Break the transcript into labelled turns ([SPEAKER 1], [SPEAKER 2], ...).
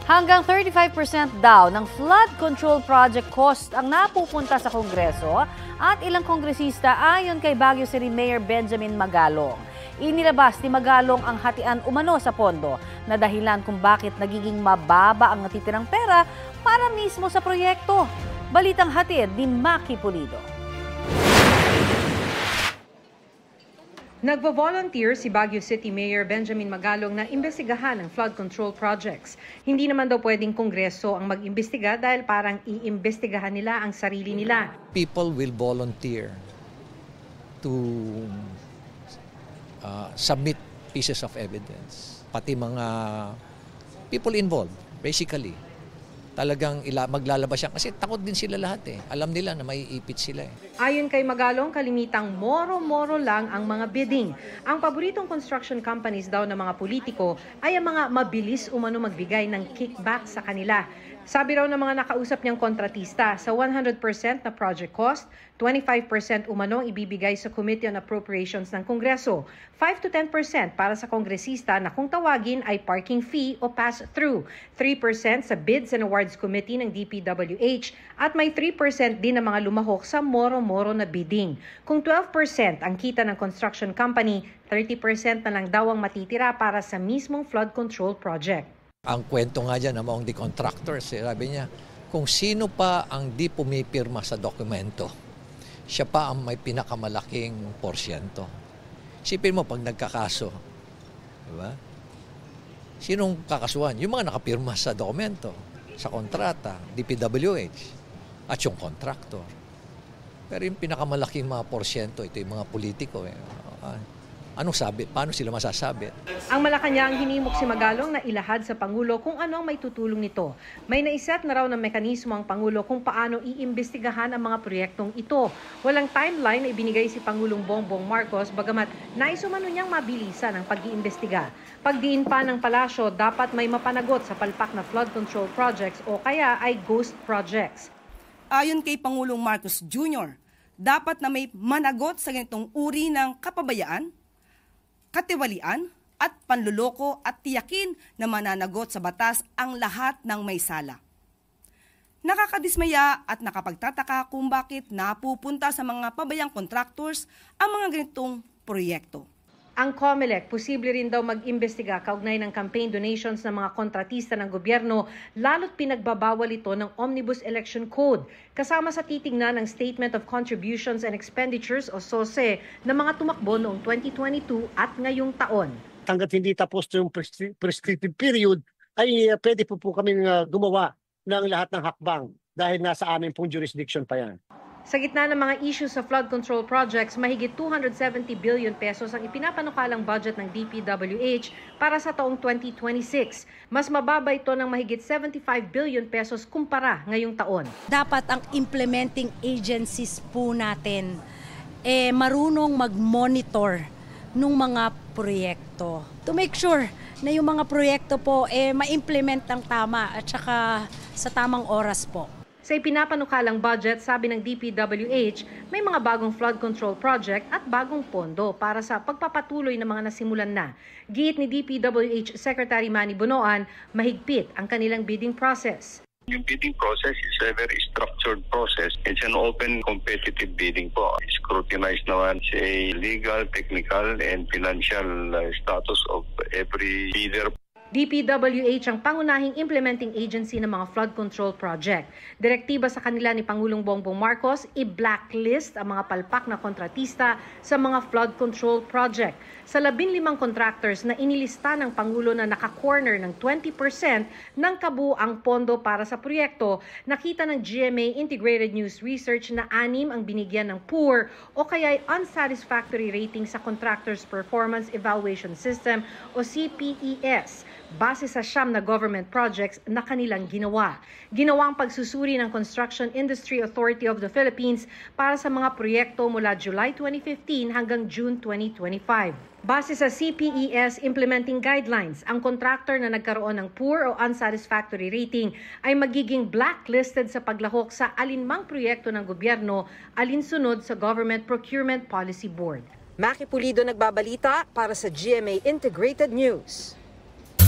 [SPEAKER 1] Hanggang 35% daw ng flood control project cost ang napupunta sa Kongreso at ilang kongresista ayon kay Baguio City Mayor Benjamin Magalong. Inilabas ni Magalong ang hatian umano sa pondo na dahilan kung bakit nagiging mababa ang natitirang pera para mismo sa proyekto. Balitang hatid ni Maki Pulido.
[SPEAKER 2] Nagvo-volunteer si Baguio City Mayor Benjamin Magalong na imbestigahan ang flood control projects. Hindi naman daw pwedeng Kongreso ang mag-imbestiga dahil parang iimbestigahan nila ang sarili nila.
[SPEAKER 3] People will volunteer to submit pieces of evidence. Pati mga people involved, basically. Talagang maglalabas siya kasi takot din sila lahat eh. Alam nila na maiipit sila eh.
[SPEAKER 2] Ayon kay Magalong, kalimitang moro-moro lang ang mga bidding. Ang paboritong construction companies daw ng mga politiko ay ang mga mabilis umano magbigay ng kickback sa kanila. Sabi raw ng mga nakausap niyang kontratista, sa 100% na project cost, 25% umano ibibigay sa Committee on Appropriations ng Kongreso, 5 to 10% para sa kongresista na kung tawagin ay parking fee o pass-through, 3% sa Bids and Awards Committee ng DPWH at may 3% din ng mga lumahok sa moro-moro na bidding. Kung 12% ang kita ng construction company, 30% na lang daw ang matitira para sa mismong flood control project.
[SPEAKER 3] Ang kwento nga dyan among the contractors, sabi niya, kung sino pa ang di pumipirma sa dokumento, siya pa ang may pinakamalaking porsyento. Sipin mo pag nagkakaso, di ba? Sinong kakasuhan? Yung mga nakapirma sa dokumento, sa kontrata, DPWH, at yung contractor. Pero yung pinakamalaking mga porsyento, ito yung mga politiko. Anong sabi? Paano sila masasabi?
[SPEAKER 2] Ang Malacanang hinimok si Magalong na ilahad sa Pangulo kung anong may tutulong nito. May naiset na raw ng mekanismo ang Pangulo kung paano iimbestigahan ang mga proyektong ito. Walang timeline na ibinigay si Pangulong Bongbong Marcos bagamat naisumano niyang mabilisan ang pag-iimbestiga. Pagdiin pa ng palasyo, dapat may mapanagot sa palpak na flood control projects o kaya ay ghost projects.
[SPEAKER 4] Ayon kay Pangulong Marcos Jr., dapat na may managot sa ganitong uri ng kapabayaan, katiwalian at panluloko at tiyakin na mananagot sa batas ang lahat ng may sala. Nakakadismaya at nakapagtataka kung bakit napupunta sa mga pabayang contractors ang mga ganitong proyekto.
[SPEAKER 2] Ang COMELEC, posible rin daw mag-imbestiga kaugnay ng campaign donations ng mga kontratista ng gobyerno, lalo't pinagbabawal ito ng Omnibus Election Code, kasama sa titingnan ng Statement of Contributions and Expenditures o SOSE na mga tumakbo noong 2022 at ngayong taon.
[SPEAKER 5] Hanggat hindi tapos yung prescriptive period, ay pwede po kaming gumawa ng lahat ng hakbang dahil nasa amin pong jurisdiction pa yan.
[SPEAKER 2] Sa gitna ng mga issues sa flood control projects, mahigit 270 billion pesos ang ipinapanukalang budget ng DPWH para sa taong 2026. Mas mababa ito ng mahigit 75 billion pesos kumpara ngayong taon.
[SPEAKER 6] Dapat ang implementing agencies po natin marunong mag-monitor ng mga proyekto to make sure na yung mga proyekto po ma-implement ng tama at saka sa tamang oras po.
[SPEAKER 2] Sa ipinapanukalang budget, sabi ng DPWH, may mga bagong flood control project at bagong pondo para sa pagpapatuloy ng mga nasimulan na. Giit ni DPWH Secretary Manny Bonoan, mahigpit ang kanilang bidding process.
[SPEAKER 7] Yung bidding process is a very structured process. It's an open competitive bidding po. Scrutinized naman sa legal, technical, and financial status of every bidder.
[SPEAKER 2] DPWH ang pangunahing implementing agency ng mga flood control project. Direktiba sa kanila ni Pangulong Bongbong Marcos, i-blacklist ang mga palpak na kontratista sa mga flood control project. Sa 15 contractors na inilista ng Pangulo na naka-corner ng 20% ng kabuuang pondo para sa proyekto, nakita ng GMA Integrated News Research na 6 ang binigyan ng poor o kaya unsatisfactory rating sa Contractors Performance Evaluation System o CPES. Base sa 9 na government projects na kanilang ginawa. Ginawa ang pagsusuri ng Construction Industry Authority of the Philippines para sa mga proyekto mula July 2015 hanggang June 2025. Base sa CPES implementing guidelines, ang contractor na nagkaroon ng poor o unsatisfactory rating ay magiging blacklisted sa paglahok sa alinmang proyekto ng gobyerno alinsunod sa Government Procurement Policy Board.
[SPEAKER 8] Maki Pulido nagbabalita para sa GMA Integrated News.